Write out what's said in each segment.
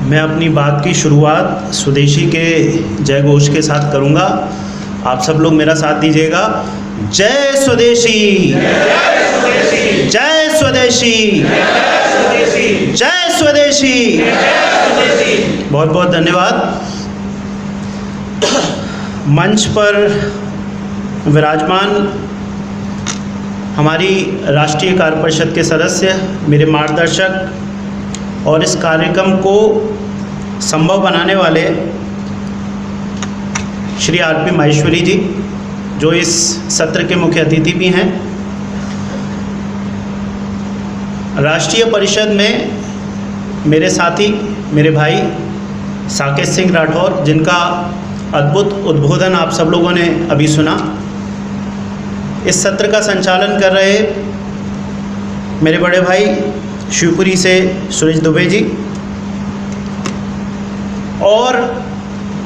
मैं अपनी बात की शुरुआत स्वदेशी के जय घोष के साथ करूंगा। आप सब लोग मेरा साथ दीजिएगा। जय स्वदेशी, जय स्वदेशी, जय स्वदेशी। बहुत बहुत धन्यवाद। मंच पर विराजमान हमारी राष्ट्रीय कार्य परिषद के सदस्य, मेरे मार्गदर्शक और इस कार्यक्रम को संभव बनाने वाले श्री आरपी माहेश्वरी जी, जो इस सत्र के मुख्य अतिथि भी हैं। राष्ट्रीय परिषद में मेरे साथी, मेरे भाई साकेत सिंह राठौर, जिनका अद्भुत उद्बोधन आप सब लोगों ने अभी सुना। इस सत्र का संचालन कर रहे मेरे बड़े भाई शिवपुरी से सुरेश दुबे जी, और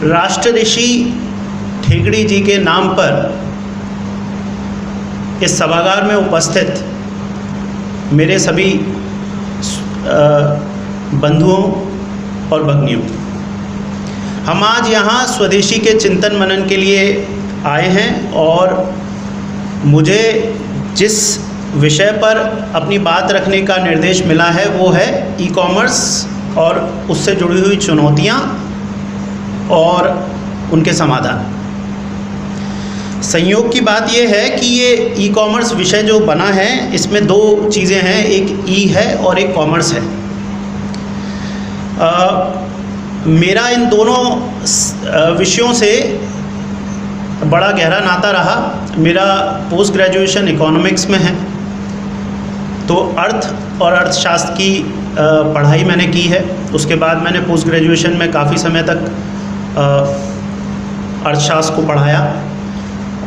राष्ट्र ऋषि ठेगड़ी जी के नाम पर इस सभागार में उपस्थित मेरे सभी बंधुओं और भगिनियों, हम आज यहाँ स्वदेशी के चिंतन मनन के लिए आए हैं। और मुझे जिस विषय पर अपनी बात रखने का निर्देश मिला है वो है ई कॉमर्स और उससे जुड़ी हुई चुनौतियाँ और उनके समाधान। संयोग की बात ये है कि ये ई कॉमर्स विषय जो बना है, इसमें दो चीज़ें हैं, एक ई है और एक कॉमर्स है। मेरा इन दोनों विषयों से बड़ा गहरा नाता रहा। मेरा पोस्ट ग्रेजुएशन इकोनॉमिक्स में है, तो अर्थ और अर्थशास्त्र की पढ़ाई मैंने की है। उसके बाद मैंने पोस्ट ग्रेजुएशन में काफ़ी समय तक अर्थशास्त्र को पढ़ाया,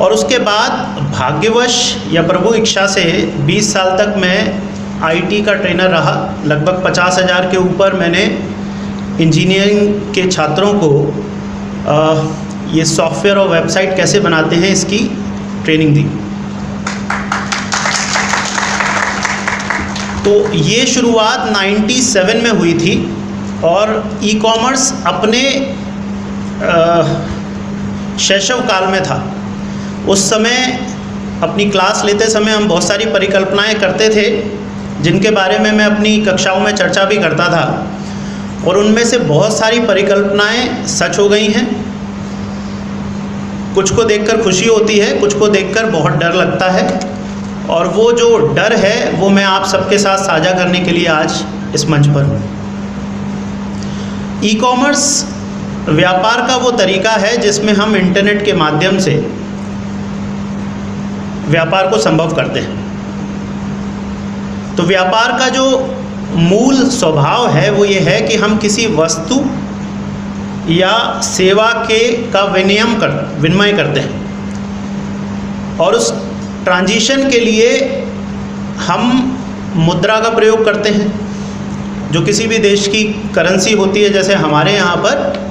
और उसके बाद भाग्यवश या प्रभु इच्छा से 20 साल तक मैं आईटी का ट्रेनर रहा। लगभग 50,000 के ऊपर मैंने इंजीनियरिंग के छात्रों को ये सॉफ्टवेयर और वेबसाइट कैसे बनाते हैं इसकी ट्रेनिंग दी। तो ये शुरुआत 97 में हुई थी, और ई कॉमर्स अपने शैशव काल में था। उस समय अपनी क्लास लेते समय हम बहुत सारी परिकल्पनाएं करते थे, जिनके बारे में मैं अपनी कक्षाओं में चर्चा भी करता था, और उनमें से बहुत सारी परिकल्पनाएं सच हो गई हैं। कुछ को देखकर खुशी होती है, कुछ को देखकर बहुत डर लगता है, और वो जो डर है वो मैं आप सबके साथ साझा करने के लिए आज इस मंच पर हूँ। ई कॉमर्स व्यापार का वो तरीका है जिसमें हम इंटरनेट के माध्यम से व्यापार को संभव करते हैं। तो व्यापार का जो मूल स्वभाव है वो ये है कि हम किसी वस्तु या सेवा का विनिमय करते हैं, और उस ट्रांजिशन के लिए हम मुद्रा का प्रयोग करते हैं, जो किसी भी देश की करेंसी होती है। जैसे हमारे यहाँ पर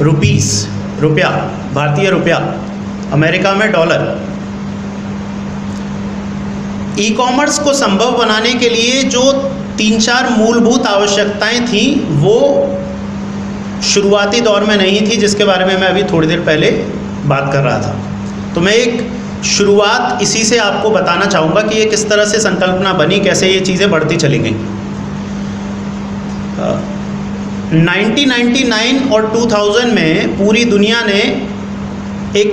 रुपया, भारतीय रुपया, अमेरिका में डॉलर। ई कॉमर्स को संभव बनाने के लिए जो 3-4 मूलभूत आवश्यकताएं थीं, वो शुरुआती दौर में नहीं थी, जिसके बारे में मैं अभी थोड़ी देर पहले बात कर रहा था। तो मैं एक शुरुआत इसी से आपको बताना चाहूँगा कि ये किस तरह से संकल्पना बनी, कैसे ये चीज़ें बढ़ती चली गई। 1999 और 2000 में पूरी दुनिया ने एक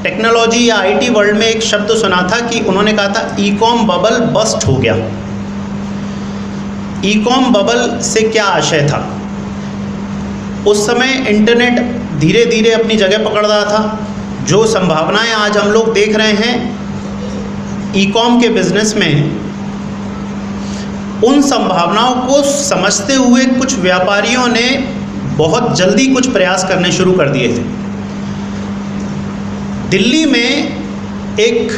टेक्नोलॉजी या आईटी वर्ल्ड में एक शब्द सुना था कि उन्होंने कहा था ई कॉम बबल बस्ट हो गया। ई कॉम बबल से क्या आशय था? उस समय इंटरनेट धीरे धीरे अपनी जगह पकड़ रहा था। जो संभावनाएं आज हम लोग देख रहे हैं ई कॉम के बिजनेस में, उन संभावनाओं को समझते हुए कुछ व्यापारियों ने बहुत जल्दी कुछ प्रयास करने शुरू कर दिए थे। दिल्ली में एक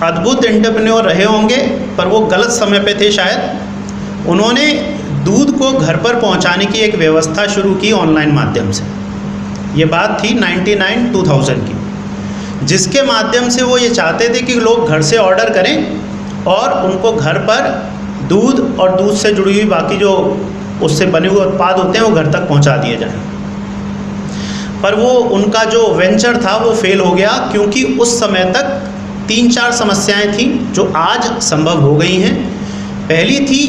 अद्भुत एंटरप्रेन्योर रहे होंगे, पर वो गलत समय पे थे शायद। उन्होंने दूध को घर पर पहुंचाने की एक व्यवस्था शुरू की ऑनलाइन माध्यम से। ये बात थी 99-2000 की, जिसके माध्यम से वो ये चाहते थे कि लोग घर से ऑर्डर करें और उनको घर पर दूध और दूध से जुड़ी हुई बाकी जो उससे बने हुए उत्पाद होते हैं वो घर तक पहुंचा दिए जाएं। पर वो उनका जो वेंचर था वो फेल हो गया, क्योंकि उस समय तक 3-4 समस्याएं थी जो आज संभव हो गई हैं। पहली थी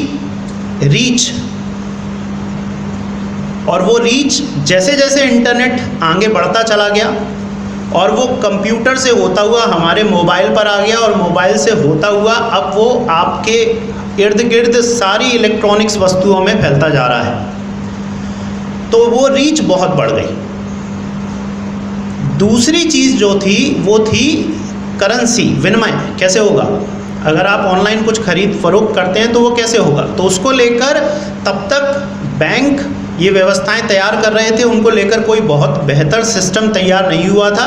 रीच, और वो रीच जैसे जैसे इंटरनेट आगे बढ़ता चला गया और वो कंप्यूटर से होता हुआ हमारे मोबाइल पर आ गया, और मोबाइल से होता हुआ अब वो आपके इर्द गिर्द सारी इलेक्ट्रॉनिक्स वस्तुओं में फैलता जा रहा है, तो वो रीच बहुत बढ़ गई। दूसरी चीज़ जो थी वो थी करेंसी, विनिमय कैसे होगा। अगर आप ऑनलाइन कुछ खरीद फरोख्त करते हैं तो वो कैसे होगा, तो उसको लेकर तब तक बैंक ये व्यवस्थाएं तैयार कर रहे थे, उनको लेकर कोई बहुत बेहतर सिस्टम तैयार नहीं हुआ था।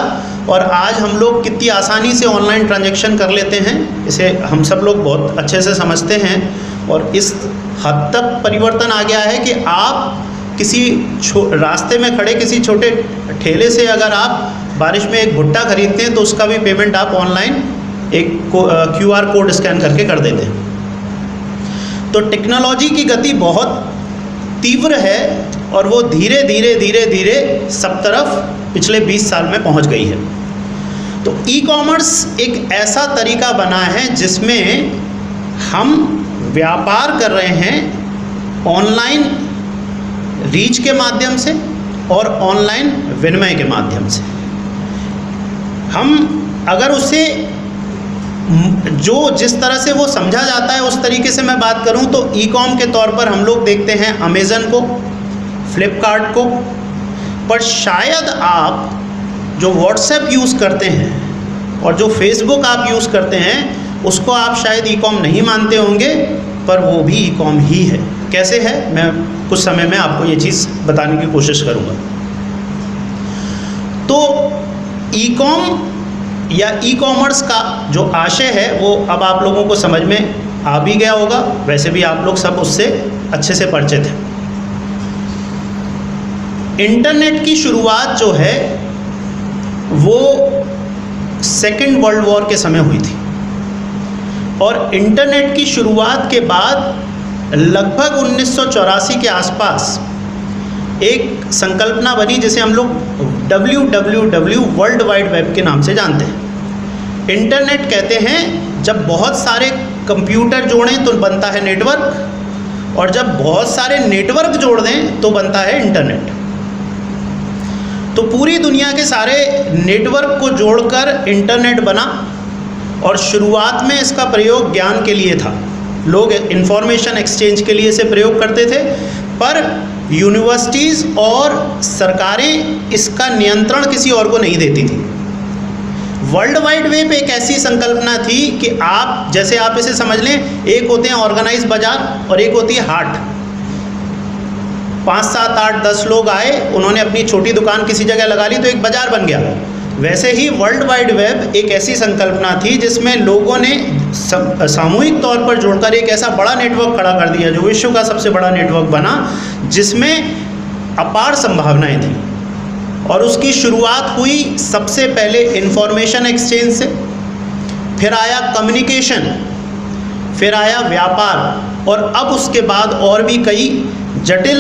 और आज हम लोग कितनी आसानी से ऑनलाइन ट्रांजैक्शन कर लेते हैं, इसे हम सब लोग बहुत अच्छे से समझते हैं। और इस हद तक परिवर्तन आ गया है कि आप किसी रास्ते में खड़े किसी छोटे ठेले से अगर आप बारिश में एक भुट्टा खरीदते हैं तो उसका भी पेमेंट आप ऑनलाइन एक QR कोड स्कैन करके कर देते हैं। तो टेक्नोलॉजी की गति बहुत तीव्र है और वो धीरे धीरे धीरे धीरे सब तरफ पिछले 20 साल में पहुंच गई है। तो ई कॉमर्स एक ऐसा तरीका बना है जिसमें हम व्यापार कर रहे हैं ऑनलाइन रीच के माध्यम से और ऑनलाइन विनिमय के माध्यम से। हम अगर उसे जो जिस तरह से वो समझा जाता है उस तरीके से मैं बात करूं तो ई कॉम के तौर पर हम लोग देखते हैं अमेज़न को, फ्लिपकार्ट को। पर शायद आप जो व्हाट्सएप यूज़ करते हैं और जो फेसबुक आप यूज़ करते हैं उसको आप शायद ई कॉम नहीं मानते होंगे, पर वो भी ई कॉम ही है। कैसे है, मैं कुछ समय में आपको ये चीज़ बताने की कोशिश करूँगा। तो ई कॉम या ई कॉमर्स का जो आशय है वो अब आप लोगों को समझ में आ भी गया होगा, वैसे भी आप लोग सब उससे अच्छे से परिचित हैं। इंटरनेट की शुरुआत जो है वो सेकेंड वर्ल्ड वॉर के समय हुई थी, और इंटरनेट की शुरुआत के बाद लगभग 1984 के आसपास एक संकल्पना बनी जिसे हम लोग WWW वर्ल्ड वाइड वेब के नाम से जानते हैं। इंटरनेट कहते हैं जब बहुत सारे कंप्यूटर जोड़ें तो बनता है नेटवर्क, और जब बहुत सारे नेटवर्क जोड़ दें तो बनता है इंटरनेट। तो पूरी दुनिया के सारे नेटवर्क को जोड़कर इंटरनेट बना, और शुरुआत में इसका प्रयोग ज्ञान के लिए था। लोग इंफॉर्मेशन एक्सचेंज के लिए इसे प्रयोग करते थे, पर यूनिवर्सिटीज़ और सरकारें इसका नियंत्रण किसी और को नहीं देती थी। वर्ल्ड वाइड वेब एक ऐसी संकल्पना थी कि आप जैसे आप इसे समझ लें, एक होते हैं ऑर्गेनाइज बाजार और एक होती है हाट। 5, 7, 8, 10 लोग आए, उन्होंने अपनी छोटी दुकान किसी जगह लगा ली तो एक बाजार बन गया। वैसे ही वर्ल्ड वाइड वेब एक ऐसी संकल्पना थी जिसमें लोगों ने सामूहिक तौर पर जुड़कर एक ऐसा बड़ा नेटवर्क खड़ा कर दिया जो विश्व का सबसे बड़ा नेटवर्क बना, जिसमें अपार संभावनाएं थी। और उसकी शुरुआत हुई सबसे पहले इंफॉर्मेशन एक्सचेंज से, फिर आया कम्युनिकेशन, फिर आया व्यापार, और अब उसके बाद और भी कई जटिल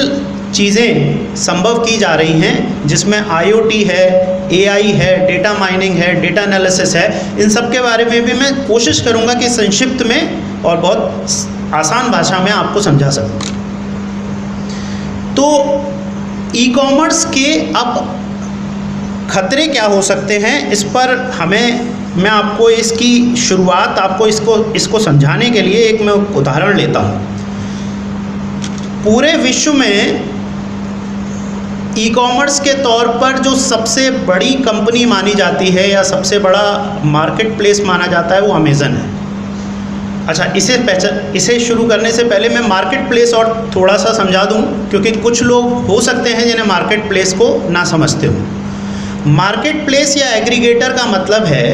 चीज़ें संभव की जा रही हैं, जिसमें IoT है, AI है, डेटा माइनिंग है, डेटा एनालिसिस है। इन सब के बारे में भी मैं कोशिश करूंगा कि संक्षिप्त में और बहुत आसान भाषा में आपको समझा सकूं। तो ई कॉमर्स के अब खतरे क्या हो सकते हैं, इस पर मैं आपको इसकी शुरुआत आपको इसको समझाने के लिए एक मैं उदाहरण लेता हूँ। पूरे विश्व में ई कॉमर्स के तौर पर जो सबसे बड़ी कंपनी मानी जाती है या सबसे बड़ा मार्केट प्लेस माना जाता है वो अमेज़न है। अच्छा, इसे शुरू करने से पहले मैं मार्केट प्लेस और थोड़ा सा समझा दूं, क्योंकि कुछ लोग हो सकते हैं जिन्हें मार्केट प्लेस को ना समझते हो। मार्केट प्लेस या एग्रीगेटर का मतलब है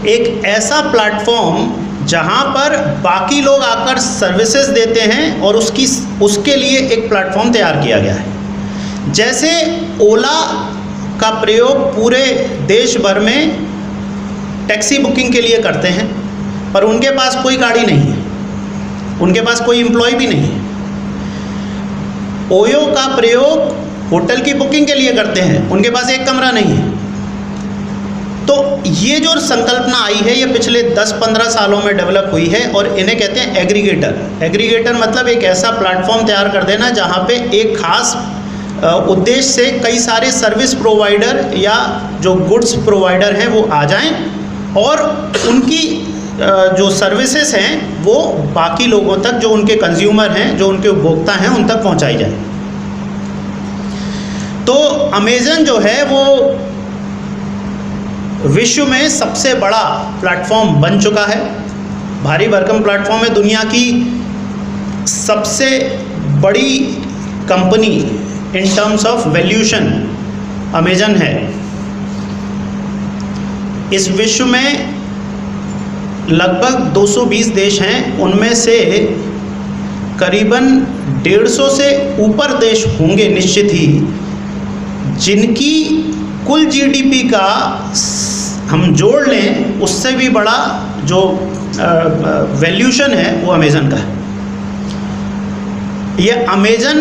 एक ऐसा प्लेटफॉर्म जहां पर बाकी लोग आकर सर्विसेज देते हैं और उसके लिए एक प्लेटफॉर्म तैयार किया गया है। जैसे ओला का प्रयोग पूरे देश भर में टैक्सी बुकिंग के लिए करते हैं, पर उनके पास कोई गाड़ी नहीं है, उनके पास कोई एम्प्लॉय भी नहीं है। ओयो का प्रयोग होटल की बुकिंग के लिए करते हैं, उनके पास एक कमरा नहीं है। तो ये जो संकल्पना आई है ये पिछले 10-15 सालों में डेवलप हुई है और इन्हें कहते हैं एग्रीगेटर। एग्रीगेटर मतलब एक ऐसा प्लेटफॉर्म तैयार कर देना जहाँ पे एक खास उद्देश्य से कई सारे सर्विस प्रोवाइडर या जो गुड्स प्रोवाइडर हैं वो आ जाएं और उनकी जो सर्विसेज हैं वो बाकी लोगों तक, जो उनके कंज्यूमर हैं, जो उनके उपभोक्ता हैं, उन तक पहुंचाई जाए। तो अमेज़न जो है वो विश्व में सबसे बड़ा प्लेटफॉर्म बन चुका है, भारी भरकम प्लेटफॉर्म है। दुनिया की सबसे बड़ी company in terms of valuation Amazon है। इस विश्व में लगभग 220 देश हैं, उनमें से करीबन 150 से ऊपर देश होंगे निश्चित ही जिनकी कुल जीडीपी का हम जोड़ लें उससे भी बड़ा जो वैल्यूएशन है वो अमेज़न का है। ये अमेज़न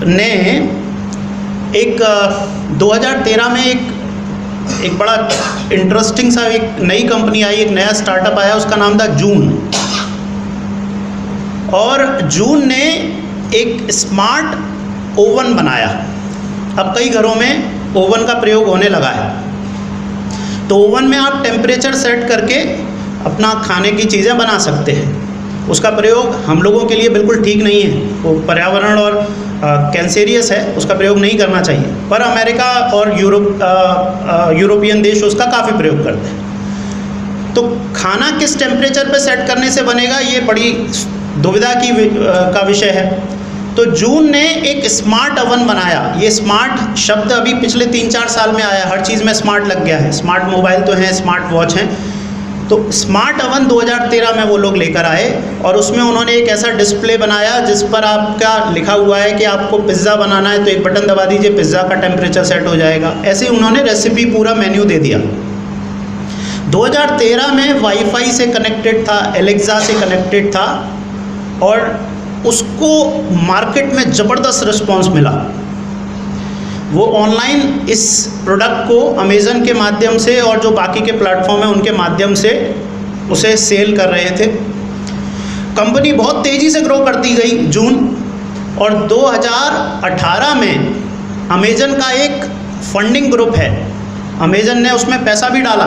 ने एक 2013 में एक बड़ा इंटरेस्टिंग सा एक नई कंपनी आई, एक नया स्टार्टअप आया, उसका नाम था जून। और जून ने एक स्मार्ट ओवन बनाया। अब कई घरों में ओवन का प्रयोग होने लगा है। तो ओवन में आप टेम्परेचर सेट करके अपना खाने की चीज़ें बना सकते हैं। उसका प्रयोग हम लोगों के लिए बिल्कुल ठीक नहीं है, वो पर्यावरण और कैंसेरियस है, उसका प्रयोग नहीं करना चाहिए। पर अमेरिका और यूरोपियन देश उसका काफ़ी प्रयोग करते हैं। तो खाना किस टेम्परेचर पे सेट करने से बनेगा ये बड़ी दुविधा का विषय है। तो जून ने एक स्मार्ट ओवन बनाया। ये स्मार्ट शब्द अभी पिछले 3-4 साल में आया, हर चीज़ में स्मार्ट लग गया है। स्मार्ट मोबाइल तो हैं, स्मार्ट वॉच हैं। तो स्मार्ट ओवन 2013 में वो लोग लेकर आए और उसमें उन्होंने एक ऐसा डिस्प्ले बनाया जिस पर आपका लिखा हुआ है कि आपको पिज़्ज़ा बनाना है तो एक बटन दबा दीजिए, पिज़्ज़ा का टेम्परेचर सेट हो जाएगा। ऐसे उन्होंने रेसिपी पूरा मेन्यू दे दिया। 2013 में वाईफाई से कनेक्टेड था, एलेक्सा से कनेक्टेड था और उसको मार्केट में ज़बरदस्त रिस्पॉन्स मिला। वो ऑनलाइन इस प्रोडक्ट को अमेज़न के माध्यम से और जो बाकी के प्लेटफॉर्म हैं उनके माध्यम से उसे सेल कर रहे थे। कंपनी बहुत तेज़ी से ग्रो करती गई जून, और 2018 में अमेज़न का एक फंडिंग ग्रुप है, अमेज़न ने उसमें पैसा भी डाला,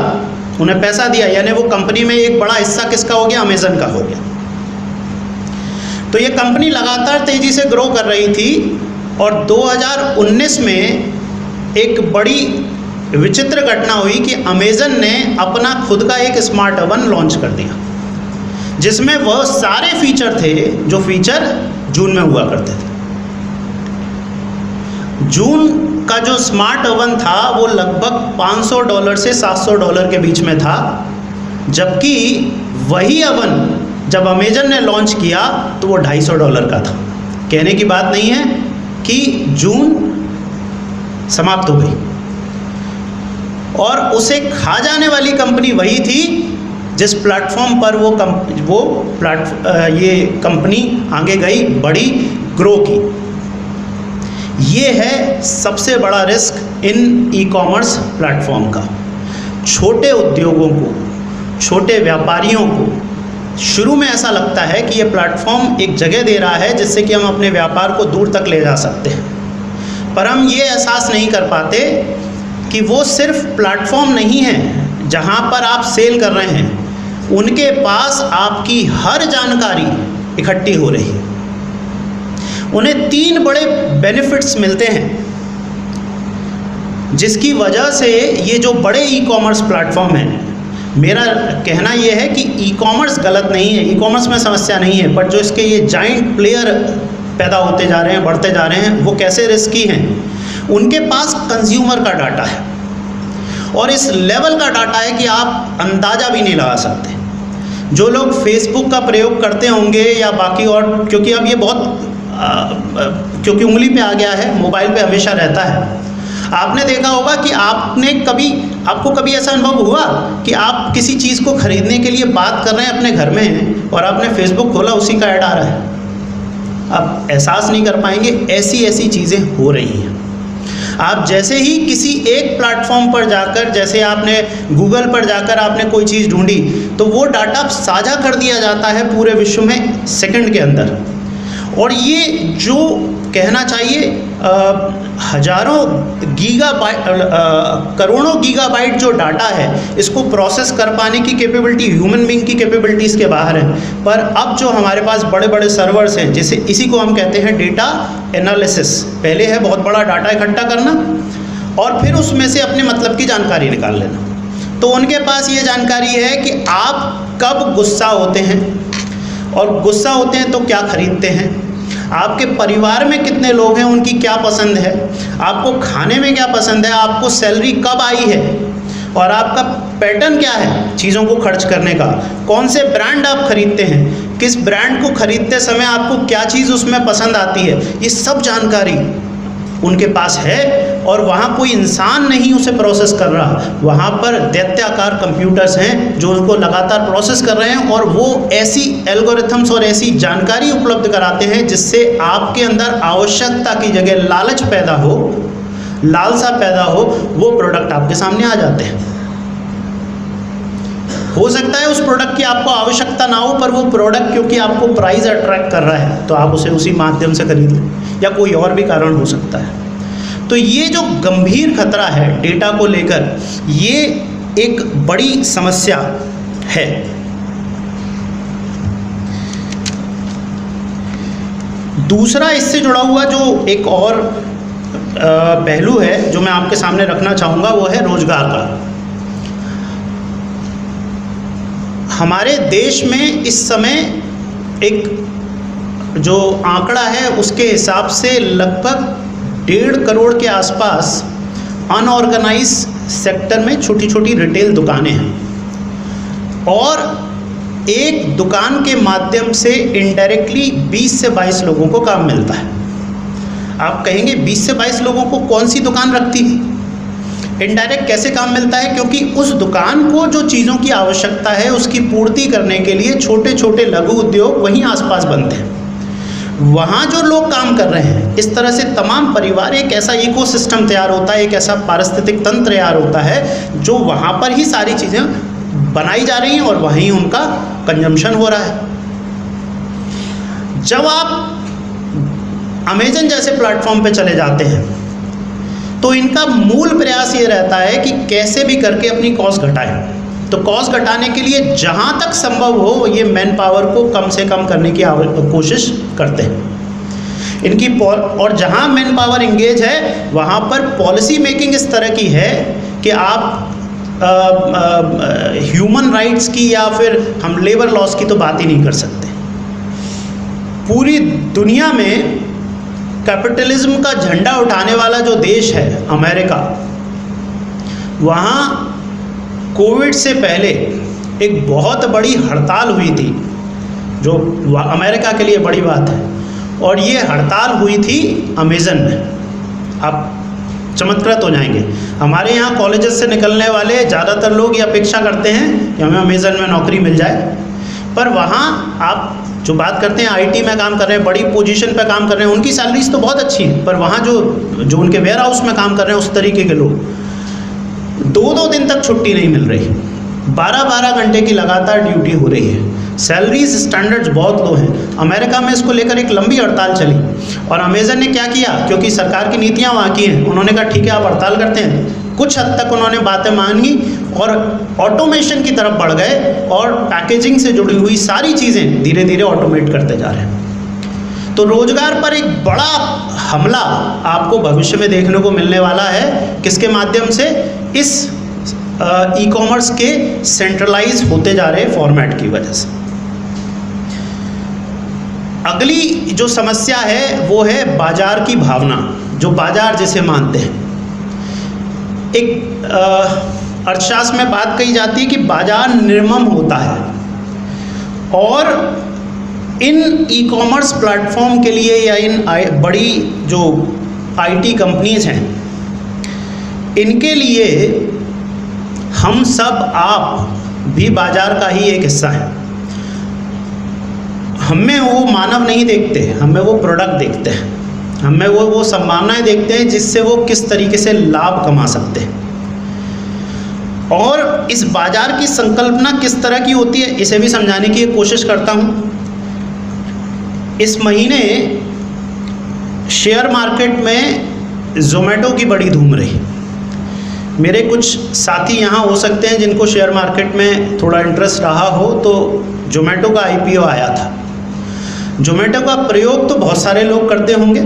उन्हें पैसा दिया, यानी वो कंपनी में एक बड़ा हिस्सा किसका हो गया, अमेज़न का हो गया। तो ये कंपनी लगातार तेज़ी से ग्रो कर रही थी और 2019 में एक बड़ी विचित्र घटना हुई कि अमेज़न ने अपना खुद का एक स्मार्ट ओवन लॉन्च कर दिया जिसमें वह सारे फीचर थे जो फीचर जून में हुआ करते थे। जून का जो स्मार्ट ओवन था वो लगभग $500 से $700 के बीच में था, जबकि वही ओवन जब अमेज़न ने लॉन्च किया तो वो $250 का था। कहने की बात नहीं है कि जून समाप्त हो गई और उसे खा जाने वाली कंपनी वही थी जिस प्लेटफॉर्म पर ये कंपनी आगे गई, बड़ी ग्रो की। ये है सबसे बड़ा risk in e commerce platform का। छोटे उद्योगों को, छोटे व्यापारियों को शुरू में ऐसा लगता है कि ये प्लेटफॉर्म एक जगह दे रहा है जिससे कि हम अपने व्यापार को दूर तक ले जा सकते हैं, पर हम ये एहसास नहीं कर पाते कि वो सिर्फ प्लेटफॉर्म नहीं है जहाँ पर आप सेल कर रहे हैं, उनके पास आपकी हर जानकारी इकट्ठी हो रही है। उन्हें 3 बड़े बेनिफिट्स मिलते हैं जिसकी वजह से ये जो बड़े ई कॉमर्स प्लेटफॉर्म हैं, मेरा कहना ये है कि ई कॉमर्स गलत नहीं है, ई कॉमर्स में समस्या नहीं है, बट जो इसके ये जाइंट प्लेयर पैदा होते जा रहे हैं, बढ़ते जा रहे हैं, वो कैसे रिस्की हैं। उनके पास कंज्यूमर का डाटा है और इस लेवल का डाटा है कि आप अंदाज़ा भी नहीं लगा सकते। जो लोग फेसबुक का प्रयोग करते होंगे या बाकी और, क्योंकि अब ये बहुत क्योंकि उंगली पे आ गया है, मोबाइल पे हमेशा रहता है। आपने देखा होगा कि आपको कभी ऐसा अनुभव हुआ कि आप किसी चीज़ को खरीदने के लिए बात कर रहे हैं अपने घर में और आपने फेसबुक खोला, उसी का ऐड आ रहा है। आप एहसास नहीं कर पाएंगे, ऐसी ऐसी चीज़ें हो रही हैं। आप जैसे ही किसी एक प्लेटफॉर्म पर जाकर, जैसे आपने गूगल पर जाकर आपने कोई चीज़ ढूंढी, तो वो डाटा साझा कर दिया जाता है पूरे विश्व में सेकंड के अंदर। और ये जो कहना चाहिए हजारों गीगाबाइट, करोड़ों गीगाबाइट जो डाटा है, इसको प्रोसेस कर पाने की कैपेबिलिटी ह्यूमन बीइंग की कैपेबिलिटीज़ के बाहर है। पर अब जो हमारे पास बड़े बड़े सर्वर्स हैं, जिसे इसी को हम कहते हैं डेटा एनालिसिस, पहले है बहुत बड़ा डाटा इकट्ठा करना और फिर उसमें से अपने मतलब की जानकारी निकाल लेना। तो उनके पास ये जानकारी है कि आप कब गुस्सा होते हैं, और गुस्सा होते हैं तो क्या खरीदते हैं, आपके परिवार में कितने लोग हैं, उनकी क्या पसंद है, आपको खाने में क्या पसंद है, आपको सैलरी कब आई है, और आपका पैटर्न क्या है चीज़ों को खर्च करने का, कौन से ब्रांड आप खरीदते हैं, किस ब्रांड को खरीदते समय आपको क्या चीज़ उसमें पसंद आती है, ये सब जानकारी उनके पास है। और वहाँ कोई इंसान नहीं उसे प्रोसेस कर रहा, वहाँ पर दैत्याकार कंप्यूटर्स हैं जो उनको लगातार प्रोसेस कर रहे हैं, और वो ऐसी एल्गोरिथम्स और ऐसी जानकारी उपलब्ध कराते हैं जिससे आपके अंदर आवश्यकता की जगह लालच पैदा हो, लालसा पैदा हो, वो प्रोडक्ट आपके सामने आ जाते हैं। हो सकता है उस प्रोडक्ट की आपको आवश्यकता ना हो, पर वो प्रोडक्ट क्योंकि आपको प्राइस अट्रैक्ट कर रहा है तो आप उसे उसी माध्यम से खरीद लें, या कोई और भी कारण हो सकता है। तो ये जो गंभीर खतरा है डेटा को लेकर, ये एक बड़ी समस्या है। दूसरा इससे जुड़ा हुआ जो एक और पहलू है जो मैं आपके सामने रखना चाहूँगा, वो है रोजगार का। हमारे देश में इस समय एक जो आंकड़ा है उसके हिसाब से लगभग 1.5 करोड़ के आसपास अनऑर्गेनाइज सेक्टर में छोटी छोटी रिटेल दुकानें हैं, और एक दुकान के माध्यम से इनडायरेक्टली 20 से 22 लोगों को काम मिलता है। आप कहेंगे 20 से 22 लोगों को कौन सी दुकान रखती है? इनडायरेक्ट कैसे काम मिलता है? क्योंकि उस दुकान को जो चीज़ों की आवश्यकता है उसकी पूर्ति करने के लिए छोटे छोटे लघु उद्योग वहीं आसपास बनते हैं, वहाँ जो लोग काम कर रहे हैं, इस तरह से तमाम परिवार, एक ऐसा इकोसिस्टम तैयार होता है, एक ऐसा पारिस्थितिक तंत्र तैयार होता है जो वहाँ पर ही सारी चीज़ें बनाई जा रही हैं और वहीं उनका कंजम्पशन हो रहा है। जब आप अमेजन जैसे प्लेटफॉर्म पे चले जाते हैं तो इनका मूल प्रयास ये रहता है कि कैसे भी करके अपनी कॉस्ट घटाएं। तो कॉस्ट घटाने के लिए जहाँ तक संभव हो ये मैन पावर को कम से कम करने की कोशिश करते हैं इनकी। और जहाँ मैन पावर इंगेज है वहाँ पर पॉलिसी मेकिंग इस तरह की है कि आप ह्यूमन राइट्स की या फिर हम लेबर लॉस की तो बात ही नहीं कर सकते। पूरी दुनिया में कैपिटलिज्म का झंडा उठाने वाला जो देश है अमेरिका, वहाँ कोविड से पहले एक बहुत बड़ी हड़ताल हुई थी, जो अमेरिका के लिए बड़ी बात है, और ये हड़ताल हुई थी अमेजन में। आप चमत्कृत हो जाएंगे। हमारे यहाँ कॉलेजेस से निकलने वाले ज़्यादातर लोग ये अपेक्षा करते हैं कि हमें अमेजन में नौकरी मिल जाए, पर वहाँ आप जो बात करते हैं आईटी में काम कर रहे हैं, बड़ी पोजीशन पे काम कर रहे हैं, उनकी सैलरीज तो बहुत अच्छी है, पर वहाँ जो उनके वेयर हाउस में काम कर रहे हैं उस तरीके के लोग 2-2 दिन तक छुट्टी नहीं मिल रही, 12-12 घंटे की लगातार ड्यूटी हो रही है, सैलरीज स्टैंडर्ड्स बहुत लो हैं। अमेरिका में इसको लेकर एक लंबी हड़ताल चली और अमेजन ने क्या किया, क्योंकि सरकार की नीतियाँ वहाँ की हैं, उन्होंने कहा ठीक है आप हड़ताल करते हैं। कुछ हद तक उन्होंने बातें मानी और ऑटोमेशन की तरफ बढ़ गए और पैकेजिंग से जुड़ी हुई सारी चीज़ें धीरे धीरे ऑटोमेट करते जा रहे हैं। तो रोजगार पर एक बड़ा हमला आपको भविष्य में देखने को मिलने वाला है। किसके माध्यम से? इस ई कॉमर्स के सेंट्रलाइज होते जा रहे फॉर्मेट की वजह से। अगली जो समस्या है वो है बाजार की भावना, जो बाजार जिसे मानते हैं। एक अर्थशास्त्र में बात कही जाती है कि बाजार निर्मम होता है, और इन ई कॉमर्स प्लेटफॉर्म के लिए या इन बड़ी जो आईटी कंपनीज हैं इनके लिए हम सब आप भी बाजार का ही एक हिस्सा है। हमें वो मानव नहीं देखते, हमें वो प्रोडक्ट देखते हैं, हमें वो संभावनाएं देखते हैं जिससे वो किस तरीके से लाभ कमा सकते हैं। और इस बाजार की संकल्पना किस तरह की होती है इसे भी समझाने की कोशिश करता हूँ। इस महीने शेयर मार्केट में ज़ोमैटो की बड़ी धूम रही। मेरे कुछ साथी यहाँ हो सकते हैं जिनको शेयर मार्केट में थोड़ा इंटरेस्ट रहा हो, तो ज़ोमैटो का IPO आया था। ज़ोमैटो का प्रयोग तो बहुत सारे लोग करते होंगे,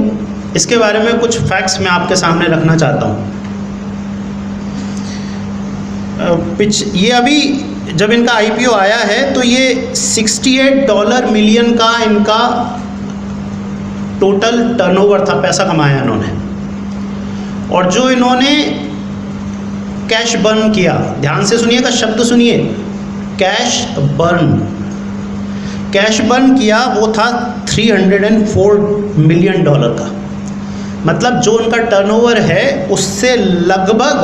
इसके बारे में कुछ फैक्ट्स मैं आपके सामने रखना चाहता हूँ। ये अभी जब इनका IPO आया है तो ये $68 मिलियन का इनका टोटल टर्नओवर था, पैसा कमाया इन्होंने। और जो इन्होंने कैश बर्न किया, ध्यान से सुनिएगा, शब्द सुनिए, कैश बर्न किया, वो था $304 मिलियन का। मतलब जो उनका टर्नओवर है उससे लगभग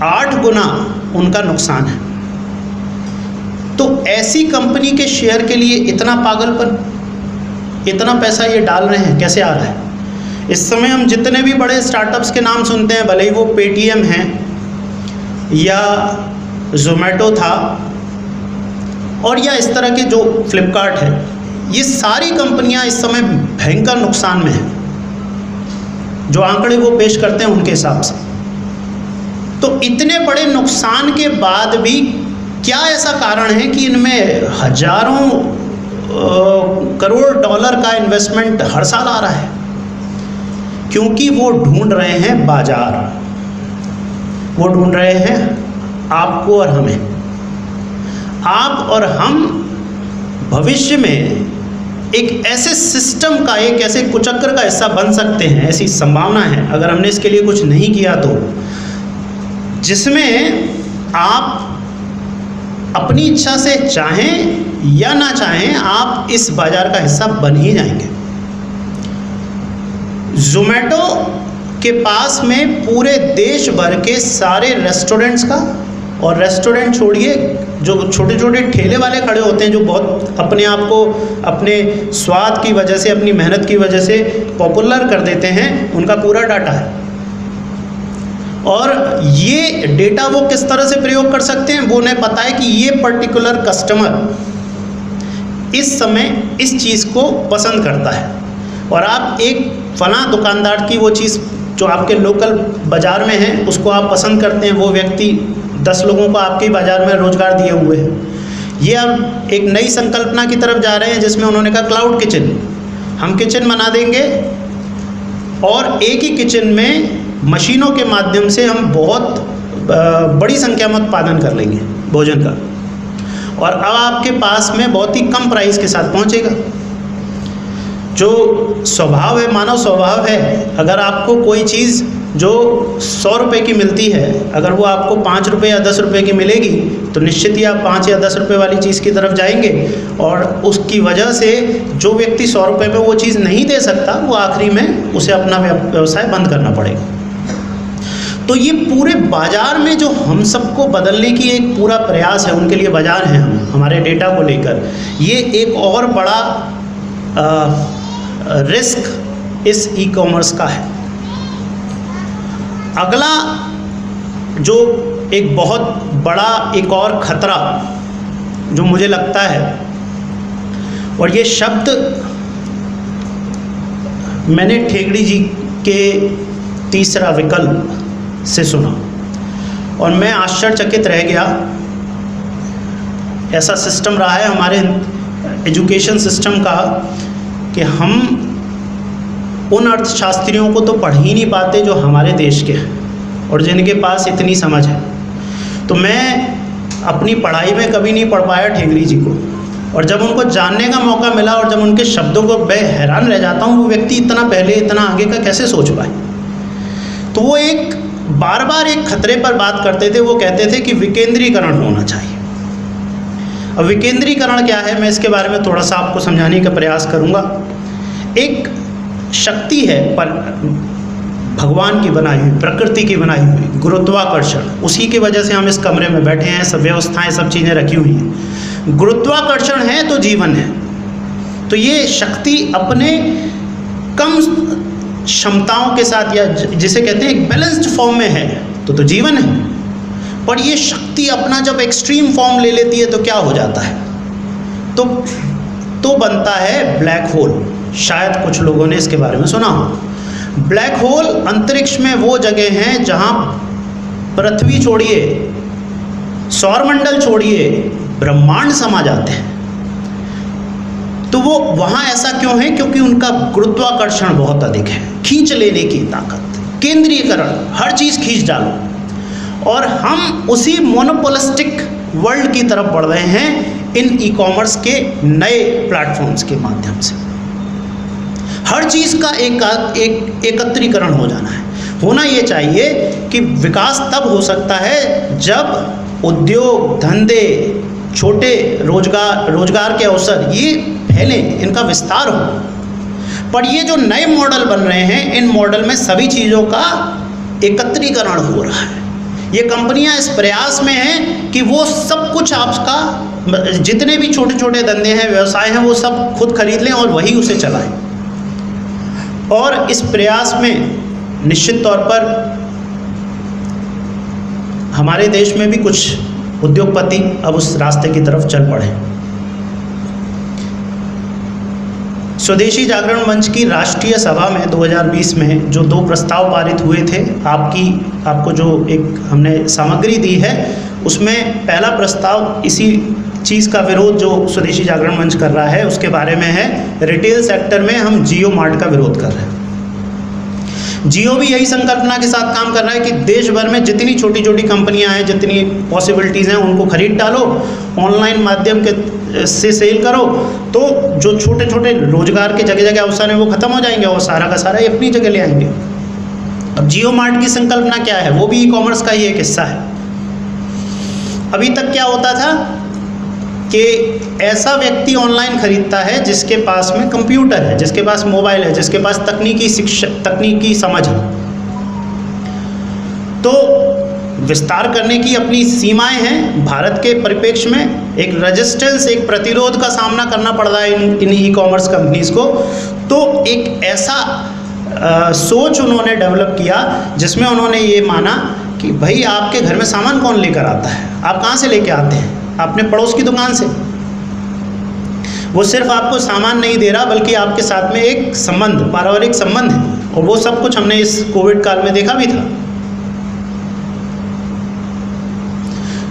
8 गुना उनका नुकसान है। तो ऐसी कंपनी के शेयर के लिए इतना पागलपन, इतना पैसा ये डाल रहे हैं, कैसे आ रहा है? इस समय हम जितने भी बड़े स्टार्टअप्स के नाम सुनते हैं, भले ही वो पेटीएम है या ज़ोमैटो था और या इस तरह के जो फ्लिपकार्ट है, ये सारी कंपनियां इस समय भयंकर नुकसान में हैं, जो आंकड़े वो पेश करते हैं उनके हिसाब से। तो इतने बड़े नुकसान के बाद भी क्या ऐसा कारण है कि इनमें हजारों करोड़ डॉलर का इन्वेस्टमेंट हर साल आ रहा है? क्योंकि वो ढूंढ रहे हैं बाजार, वो ढूंढ रहे हैं आपको और हमें। आप और हम भविष्य में एक ऐसे सिस्टम का, एक ऐसे कुचक्र का हिस्सा बन सकते हैं, ऐसी संभावना है अगर हमने इसके लिए कुछ नहीं किया तो, जिसमें आप अपनी इच्छा से चाहें या ना चाहें आप इस बाजार का हिस्सा बन ही जाएंगे। ज़ोमैटो के पास में पूरे देश भर के सारे रेस्टोरेंट्स का, और रेस्टोरेंट छोड़िए, जो छोटे छोटे ठेले वाले खड़े होते हैं जो बहुत अपने आप को अपने स्वाद की वजह से, अपनी मेहनत की वजह से पॉपुलर कर देते हैं, उनका पूरा डाटा है। और ये डेटा वो किस तरह से प्रयोग कर सकते हैं, वो उन्हें पता है कि ये पर्टिकुलर कस्टमर इस समय इस चीज़ को पसंद करता है। और आप एक फला दुकानदार की वो चीज़ जो आपके लोकल बाज़ार में है उसको आप पसंद करते हैं, वो व्यक्ति 10 लोगों को आपके बाज़ार में रोज़गार दिए हुए हैं। ये अब एक नई संकल्पना की तरफ जा रहे हैं जिसमें उन्होंने कहा क्लाउड किचन, हम किचन बना देंगे और एक ही किचन में मशीनों के माध्यम से हम बहुत बड़ी संख्या में उत्पादन कर लेंगे भोजन का, और अब आपके पास में बहुत ही कम प्राइस के साथ पहुंचेगा। जो स्वभाव है, मानव स्वभाव है, अगर आपको कोई चीज़ जो 100 रुपये की मिलती है, अगर वो आपको 5 रुपये या 10 रुपये की मिलेगी तो निश्चित ही आप 5 या 10 रुपये वाली चीज़ की तरफ जाएंगे। और उसकी वजह से जो व्यक्ति 100 रुपये में वो चीज़ नहीं दे सकता, वो आखिरी में उसे अपना व्यवसाय बंद करना पड़ेगा। तो ये पूरे बाज़ार में जो हम सबको बदलने की एक पूरा प्रयास है, उनके लिए बाज़ार है हम हमारे डेटा को लेकर, ये एक और बड़ा रिस्क इस ई-कॉमर्स का है। अगला जो एक बहुत बड़ा एक और ख़तरा जो मुझे लगता है, और ये शब्द मैंने ठेगड़ी जी के तीसरा विकल्प से सुना और मैं आश्चर्यचकित रह गया। ऐसा सिस्टम रहा है हमारे एजुकेशन सिस्टम का कि हम उन अर्थशास्त्रियों को तो पढ़ ही नहीं पाते जो हमारे देश के हैं और जिनके पास इतनी समझ है। तो मैं अपनी पढ़ाई में कभी नहीं पढ़ पाया ठेगड़ी जी को, और जब उनको जानने का मौका मिला और जब उनके शब्दों को मैं हैरान रह जाता हूँ, वो व्यक्ति इतना पहले इतना आगे का कैसे सोच पाए। तो वो एक बार बार एक खतरे पर बात करते थे। वो कहते थे कि विकेंद्रीकरण होना चाहिए। अब विकेंद्रीकरण क्या है, मैं इसके बारे में थोड़ा सा आपको समझाने का प्रयास करूँगा। एक शक्ति है पर भगवान की बनाई हुई, प्रकृति की बनाई हुई, गुरुत्वाकर्षण, उसी की वजह से हम इस कमरे में बैठे हैं, सब व्यवस्थाएं सब चीज़ें रखी हुई हैं। गुरुत्वाकर्षण है तो जीवन है। तो ये शक्ति अपने कम क्षमताओं के साथ, या जिसे कहते हैं एक बैलेंस्ड फॉर्म में है तो जीवन है। पर ये शक्ति अपना जब एक्सट्रीम फॉर्म ले लेती है तो क्या हो जाता है? तो बनता है ब्लैक होल। शायद कुछ लोगों ने इसके बारे में सुना हो। ब्लैक होल अंतरिक्ष में वो जगह हैं जहाँ पृथ्वी छोड़िए, सौरमंडल छोड़िए, ब्रह्मांड समा जाते हैं। तो वो वहाँ ऐसा क्यों है? क्योंकि उनका गुरुत्वाकर्षण बहुत अधिक है, खींच लेने की ताकत, केंद्रीयकरण, हर चीज़ खींच डालो। और हम उसी मोनोपोलिस्टिक वर्ल्ड की तरफ बढ़ रहे हैं इन ई कॉमर्स के नए प्लेटफॉर्म्स के माध्यम से। हर चीज़ का एक एकत्रीकरण हो जाना है। होना ये चाहिए कि विकास तब हो सकता है जब उद्योग धंधे, छोटे रोजगार के अवसर ये फैलें, इनका विस्तार हो। पर ये जो नए मॉडल बन रहे हैं, इन मॉडल में सभी चीज़ों का एकत्रीकरण हो रहा है। ये कंपनियां इस प्रयास में हैं कि वो सब कुछ आपका, जितने भी छोटे छोटे धंधे हैं, व्यवसाय हैं, वो सब खुद खरीद लें और वही उसे चलाएं। और इस प्रयास में निश्चित तौर पर हमारे देश में भी कुछ उद्योगपति अब उस रास्ते की तरफ चल पड़े। स्वदेशी जागरण मंच की राष्ट्रीय सभा में 2020 में जो 2 प्रस्ताव पारित हुए थे, आपको जो एक हमने सामग्री दी है, उसमें पहला प्रस्ताव इसी चीज़ का विरोध जो स्वदेशी जागरण मंच कर रहा है उसके बारे में है। रिटेल सेक्टर में हम जियो मार्ट का विरोध कर रहे हैं। जियो भी यही संकल्पना के साथ काम कर रहा है कि देश भर में जितनी छोटी छोटी कंपनियां हैं, जितनी पॉसिबिलिटीज़ हैं, उनको खरीद डालो, ऑनलाइन माध्यम के से सेल करो, तो जो छोटे छोटे रोजगार के जगह जगह अवसर हैं वो ख़त्म हो जाएंगे और सारा का सारा ये अपनी जगह ले आएंगे। अब जियो मार्ट की संकल्पना क्या है? वो भी ई कॉमर्स का ही एक हिस्सा है। अभी तक क्या होता था कि ऐसा व्यक्ति ऑनलाइन खरीदता है जिसके पास में कंप्यूटर है, जिसके पास मोबाइल है, जिसके पास तकनीकी समझ है। तो विस्तार करने की अपनी सीमाएं हैं। भारत के परिप्रेक्ष्य में एक रेजिस्टेंस, एक प्रतिरोध का सामना करना पड़ रहा है इन ई कॉमर्स कंपनीज को। तो एक ऐसा सोच उन्होंने डेवलप किया जिसमें उन्होंने ये माना कि भाई आपके घर में सामान कौन लेकर आता है? आप कहाँ से लेकर आते हैं? अपने पड़ोस की दुकान से। वो सिर्फ आपको सामान नहीं दे रहा बल्कि आपके साथ में एक संबंध, पारिवारिक संबंध है। और वो सब कुछ हमने इस कोविड काल में देखा भी था।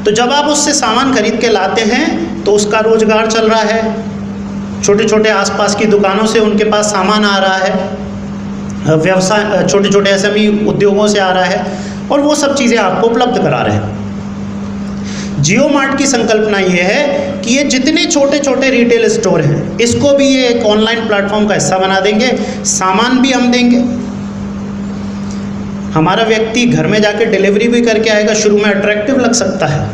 तो जब आप उससे सामान खरीद के लाते हैं तो उसका रोजगार चल रहा है, छोटे छोटे आसपास की दुकानों से उनके पास सामान आ रहा है, व्यवसाय छोटे छोटे एसएमई उद्योगों से आ रहा है, और वो सब चीज़ें आपको उपलब्ध करा रहे हैं। जियो मार्ट की संकल्पना ये है कि ये जितने छोटे छोटे रिटेल स्टोर हैं, इसको भी ये एक ऑनलाइन प्लेटफॉर्म का हिस्सा बना देंगे। सामान भी हम देंगे, हमारा व्यक्ति घर में जाके डिलीवरी भी करके आएगा। शुरू में अट्रैक्टिव लग सकता है,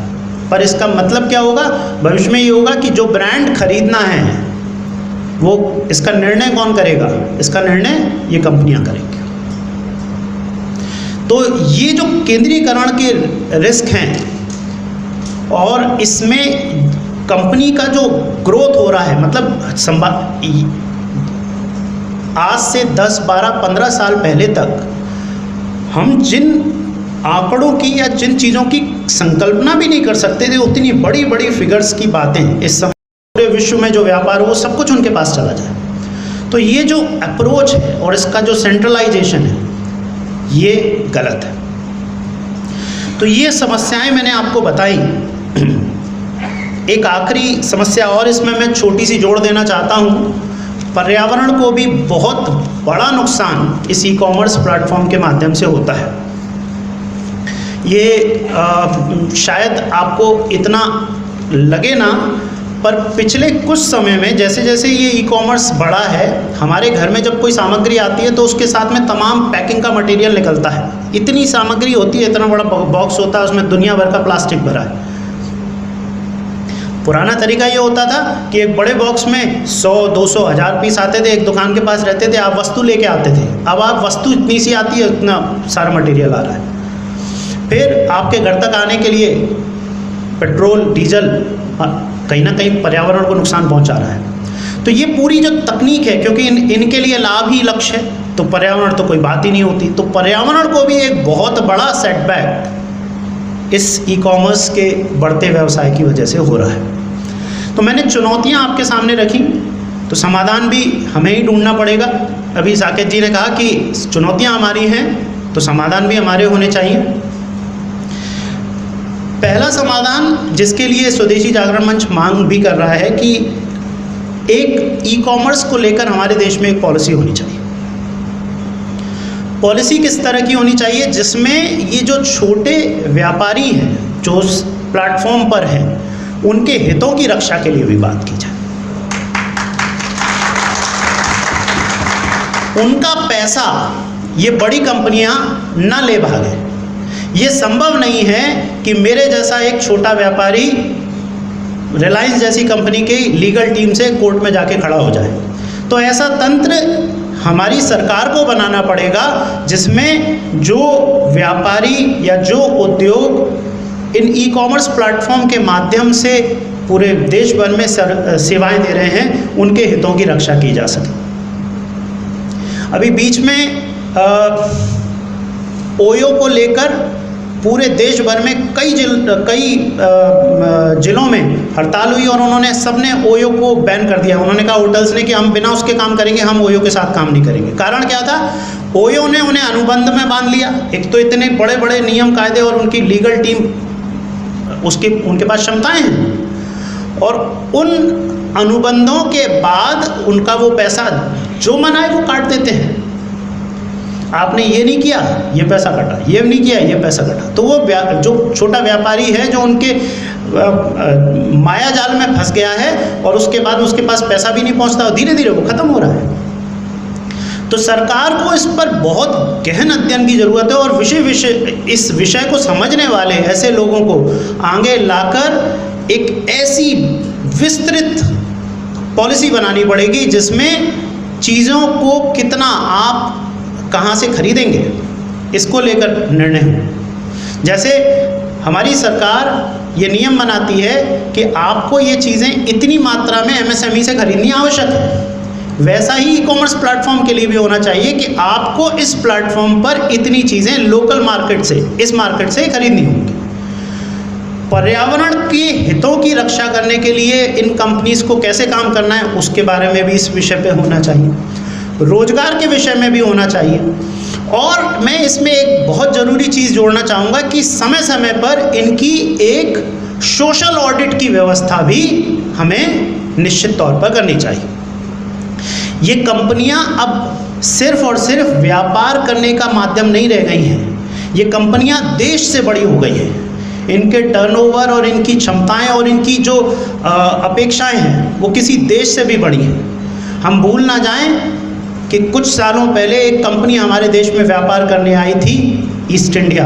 पर इसका मतलब क्या होगा? भविष्य में ये होगा कि जो ब्रांड खरीदना है वो, इसका निर्णय कौन करेगा? इसका निर्णय ये कंपनियां करेंगी। तो ये जो केंद्रीकरण के रिस्क हैं और इसमें कंपनी का जो ग्रोथ हो रहा है, मतलब आज से 10, 12, 15 साल पहले तक हम जिन आंकड़ों की या जिन चीज़ों की संकल्पना भी नहीं कर सकते थे, उतनी बड़ी बड़ी फिगर्स की बातें इस समय पूरे विश्व में जो व्यापार हो वो सब कुछ उनके पास चला जाए। तो ये जो अप्रोच है और इसका जो सेंट्रलाइजेशन है, ये गलत है। तो ये समस्याएं मैंने आपको बताई। एक आखिरी समस्या और इसमें मैं छोटी सी जोड़ देना चाहता हूँ। पर्यावरण को भी बहुत बड़ा नुकसान इस ई कॉमर्स प्लेटफॉर्म के माध्यम से होता है। ये शायद आपको इतना लगे ना, पर पिछले कुछ समय में जैसे जैसे ये ई कॉमर्स बढ़ा है, हमारे घर में जब कोई सामग्री आती है तो उसके साथ में तमाम पैकिंग का मटेरियल निकलता है। इतनी सामग्री होती है, इतना बड़ा बॉक्स होता है, उसमें दुनिया भर का प्लास्टिक भरा है। पुराना तरीका ये होता था कि एक बड़े बॉक्स में 100, 200, 1000 पीस आते थे, एक दुकान के पास रहते थे, आप वस्तु लेके आते थे। अब आप वस्तु इतनी सी आती है, इतना सारा मटेरियल आ रहा है। फिर आपके घर तक आने के लिए पेट्रोल, डीजल कहीं ना कहीं पर्यावरण को नुकसान पहुंचा रहा है। तो ये पूरी जो तकनीक है, क्योंकि इनके लिए लाभ ही लक्ष्य है, तो पर्यावरण तो कोई बात ही नहीं होती। तो पर्यावरण को भी एक बहुत बड़ा सेटबैक इस ई कॉमर्स के बढ़ते व्यवसाय की वजह से हो रहा है। तो मैंने चुनौतियां आपके सामने रखी, तो समाधान भी हमें ही ढूंढना पड़ेगा। अभी साकेत जी ने कहा कि चुनौतियां हमारी हैं तो समाधान भी हमारे होने चाहिए। पहला समाधान जिसके लिए स्वदेशी जागरण मंच मांग भी कर रहा है कि एक ई कॉमर्स को लेकर हमारे देश में एक पॉलिसी होनी चाहिए। पॉलिसी किस तरह की होनी चाहिए जिसमें ये जो छोटे व्यापारी हैं जो उस प्लेटफॉर्म पर हैं उनके हितों की रक्षा के लिए भी बात की जाए। उनका पैसा ये बड़ी कंपनियां ना ले भागे। ये संभव नहीं है कि मेरे जैसा एक छोटा व्यापारी रिलायंस जैसी कंपनी की लीगल टीम से कोर्ट में जाके खड़ा हो जाए। तो ऐसा तंत्र हमारी सरकार को बनाना पड़ेगा जिसमें जो व्यापारी या जो उद्योग इन ई कॉमर्स प्लेटफॉर्म के माध्यम से पूरे देश भर में सेवाएं दे रहे हैं उनके हितों की रक्षा की जा सके। अभी बीच में ओयो को लेकर पूरे देश भर में कई जिलों में हड़ताल हुई और उन्होंने सबने ओयो को बैन कर दिया। उन्होंने कहा होटल्स ने कि हम बिना उसके काम करेंगे, हम ओयो के साथ काम नहीं करेंगे। कारण क्या था? ओयो ने उन्हें अनुबंध में बांध लिया। एक तो इतने बड़े बड़े नियम कायदे और उनकी लीगल टीम उनके पास क्षमताएं हैं, और उन अनुबंधों के बाद उनका वो पैसा जो मना है वो काट देते हैं। आपने ये नहीं किया, ये पैसा कटा, ये नहीं किया, ये पैसा कटा। तो वो जो छोटा व्यापारी है जो उनके माया जाल में फंस गया है और उसके बाद उसके पास पैसा भी नहीं पहुंचता और धीरे धीरे वो खत्म हो रहा है। तो सरकार को इस पर बहुत गहन अध्ययन की जरूरत है और इस विषय को समझने वाले ऐसे लोगों को आगे लाकर एक ऐसी विस्तृत पॉलिसी बनानी पड़ेगी जिसमें चीज़ों को कितना आप कहाँ से खरीदेंगे इसको लेकर निर्णय हो। जैसे हमारी सरकार ये नियम बनाती है कि आपको ये चीज़ें इतनी मात्रा में एमएसएमई से खरीदनी आवश्यक है, वैसा ही ई कॉमर्स प्लेटफॉर्म के लिए भी होना चाहिए कि आपको इस प्लेटफॉर्म पर इतनी चीज़ें लोकल मार्केट से, इस मार्केट से खरीदनी होंगी। पर्यावरण के हितों की रक्षा करने के लिए इन कंपनीज़ को कैसे काम करना है उसके बारे में भी इस विषय पे होना चाहिए, रोजगार के विषय में भी होना चाहिए। और मैं इसमें एक बहुत ज़रूरी चीज़ जोड़ना चाहूँगा कि समय समय पर इनकी एक सोशल ऑडिट की व्यवस्था भी हमें निश्चित तौर पर करनी चाहिए। ये कंपनियां अब सिर्फ और सिर्फ व्यापार करने का माध्यम नहीं रह गई हैं, ये कंपनियां देश से बड़ी हो गई हैं। इनके टर्नओवर और इनकी क्षमताएं और इनकी जो अपेक्षाएं हैं वो किसी देश से भी बड़ी हैं। हम भूल ना जाएं कि कुछ सालों पहले एक कंपनी हमारे देश में व्यापार करने आई थी, ईस्ट इंडिया,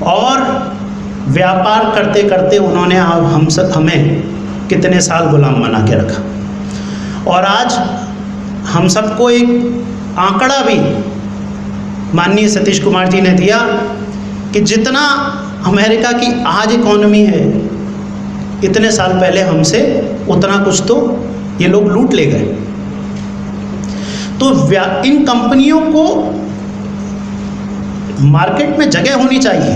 और व्यापार करते करते उन्होंने हमें कितने साल गुलाम बना के रखा। और आज हम सबको एक आंकड़ा भी माननीय सतीश कुमार जी ने दिया कि जितना अमेरिका की आज इकॉनमी है, इतने साल पहले हमसे उतना कुछ तो ये लोग लूट ले गए। तो इन कंपनियों को मार्केट में जगह होनी चाहिए,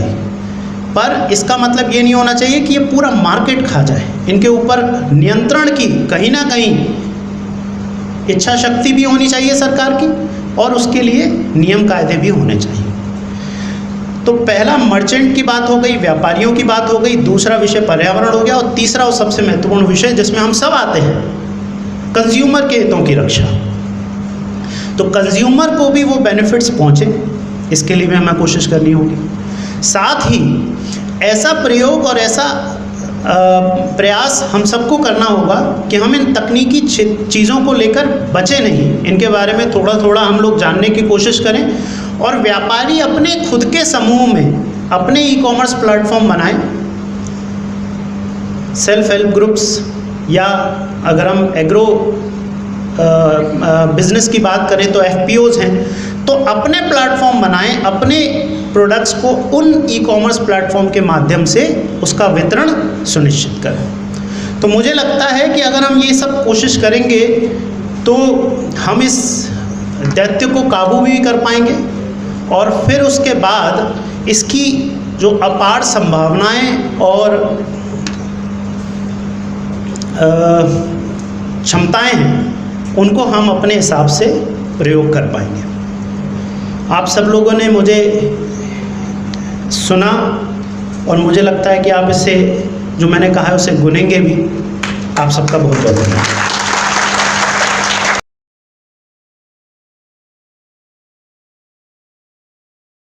पर इसका मतलब ये नहीं होना चाहिए कि ये पूरा मार्केट खा जाए। इनके ऊपर नियंत्रण की कहीं ना कहीं इच्छा शक्ति भी होनी चाहिए सरकार की, और उसके लिए नियम कायदे भी होने चाहिए। तो पहला मर्चेंट की बात हो गई, व्यापारियों की बात हो गई, दूसरा विषय पर्यावरण हो गया, और तीसरा और सबसे महत्वपूर्ण विषय जिसमें हम सब आते हैं, कंज्यूमर के हितों की रक्षा। तो कंज्यूमर को भी वो बेनिफिट्स पहुँचे, इसके लिए भी हमें कोशिश करनी होगी। साथ ही ऐसा प्रयोग और ऐसा प्रयास हम सबको करना होगा कि हम इन तकनीकी चीज़ों को लेकर बचे नहीं, इनके बारे में थोड़ा थोड़ा हम लोग जानने की कोशिश करें, और व्यापारी अपने खुद के समूह में अपने ई कॉमर्स प्लेटफॉर्म बनाएं। सेल्फ हेल्प ग्रुप्स, या अगर हम एग्रो बिजनेस की बात करें तो एफपीओज हैं, तो अपने प्लेटफॉर्म बनाएं, अपने प्रोडक्ट्स को उन ई कॉमर्स प्लेटफॉर्म के माध्यम से उसका वितरण सुनिश्चित करें। तो मुझे लगता है कि अगर हम ये सब कोशिश करेंगे तो हम इस दैत्य को काबू भी कर पाएंगे, और फिर उसके बाद इसकी जो अपार संभावनाएं और क्षमताएं हैं उनको हम अपने हिसाब से प्रयोग कर पाएंगे। आप सब लोगों ने मुझे सुना और मुझे लगता है कि आप इसे जो मैंने कहा है उसे गुनेंगे भी। आप सबका बहुत बहुत धन्यवाद।